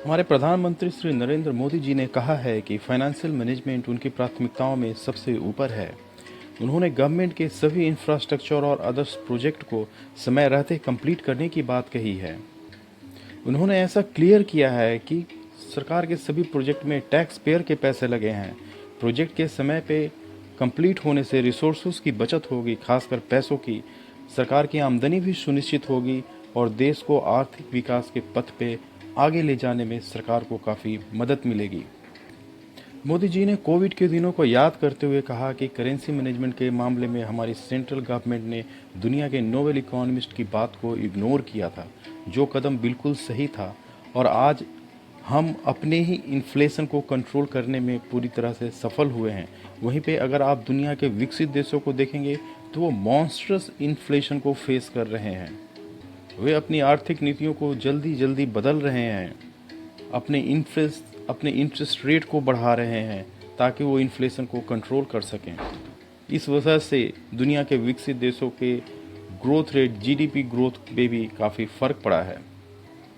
हमारे प्रधानमंत्री श्री नरेंद्र मोदी जी ने कहा है कि फाइनेंशियल मैनेजमेंट उनकी प्राथमिकताओं में सबसे ऊपर है। उन्होंने गवर्नमेंट के सभी इंफ्रास्ट्रक्चर और अदर्स प्रोजेक्ट को समय रहते कंप्लीट करने की बात कही है। उन्होंने ऐसा क्लियर किया है कि सरकार के सभी प्रोजेक्ट में टैक्स पेयर के पैसे लगे हैं। प्रोजेक्ट के समय पे कंप्लीट होने से रिसोर्सेज की बचत होगी, खासकर पैसों की। सरकार की आमदनी भी सुनिश्चित होगी और देश को आर्थिक विकास के पथ पे आगे ले जाने में सरकार को काफ़ी मदद मिलेगी। मोदी जी ने कोविड के दिनों को याद करते हुए कहा कि करेंसी मैनेजमेंट के मामले में हमारी सेंट्रल गवर्नमेंट ने दुनिया के नोबेल इकोनॉमिस्ट की बात को इग्नोर किया था, जो कदम बिल्कुल सही था। और आज हम अपने ही इन्फ्लेशन को कंट्रोल करने में पूरी तरह से सफल हुए हैं। वहीं पे अगर आप दुनिया के विकसित देशों को देखेंगे तो वो मॉन्स्ट्रस इन्फ्लेशन को फेस कर रहे हैं। वे अपनी आर्थिक नीतियों को जल्दी जल्दी बदल रहे हैं, अपने इंटरेस्ट रेट को बढ़ा रहे हैं ताकि वो इन्फ्लेशन को कंट्रोल कर सकें। इस वजह से दुनिया के विकसित देशों के ग्रोथ रेट, जीडीपी ग्रोथ में भी काफ़ी फ़र्क पड़ा है।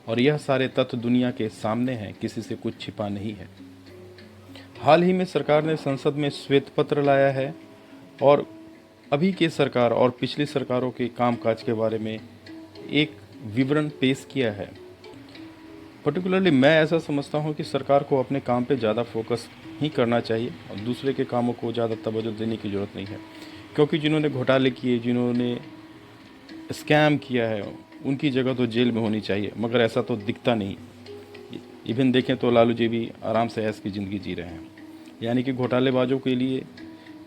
और यह सारे तथ्य दुनिया के सामने हैं, किसी से कुछ छिपा नहीं है। हाल ही में सरकार ने संसद में श्वेत पत्र लाया है और अभी की सरकार और पिछली सरकारों के कामकाज के बारे में एक विवरण पेश किया है। पर्टिकुलरली मैं ऐसा समझता हूँ कि सरकार को अपने काम पे ज़्यादा फोकस ही करना चाहिए और दूसरे के कामों को ज़्यादा तवज्जो देने की ज़रूरत नहीं है, क्योंकि जिन्होंने घोटाले किए, जिन्होंने स्कैम किया है, उनकी जगह तो जेल में होनी चाहिए, मगर ऐसा तो दिखता नहीं। इवन देखें तो लालू जी भी आराम से ऐश की ज़िंदगी जी रहे हैं। यानी कि घोटालेबाजों के लिए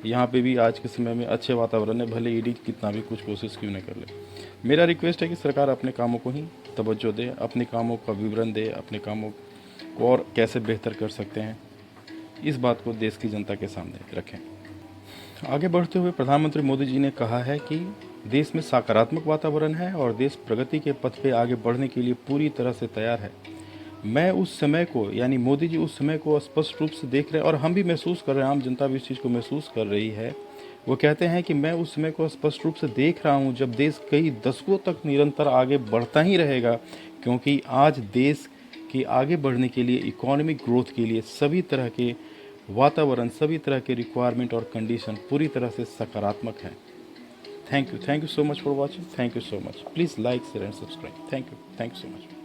यहाँ पे भी आज के समय में अच्छे वातावरण है, भले ईडी कितना भी कुछ कोशिश क्यों न कर ले। मेरा रिक्वेस्ट है कि सरकार अपने कामों को ही तवज्जो दे, अपने कामों का विवरण दे, अपने कामों को और कैसे बेहतर कर सकते हैं, इस बात को देश की जनता के सामने रखें। आगे बढ़ते हुए प्रधानमंत्री मोदी जी ने कहा है कि देश में सकारात्मक वातावरण है और देश प्रगति के पथ पे आगे बढ़ने के लिए पूरी तरह से तैयार है। मैं उस समय को, यानी मोदी जी उस समय को स्पष्ट रूप से देख रहे हैं और हम भी महसूस कर रहे हैं, आम जनता भी इस चीज़ को महसूस कर रही है। वो कहते हैं कि मैं उस समय को स्पष्ट रूप से देख रहा हूँ जब देश कई दशकों तक निरंतर आगे बढ़ता ही रहेगा, क्योंकि आज देश के आगे बढ़ने के लिए, इकोनॉमिक ग्रोथ के लिए सभी तरह के वातावरण, सभी तरह के रिक्वायरमेंट और कंडीशन पूरी तरह से सकारात्मक है। Thank you so much for watching. Thank you so much. Please like, share and subscribe. Thank you so much.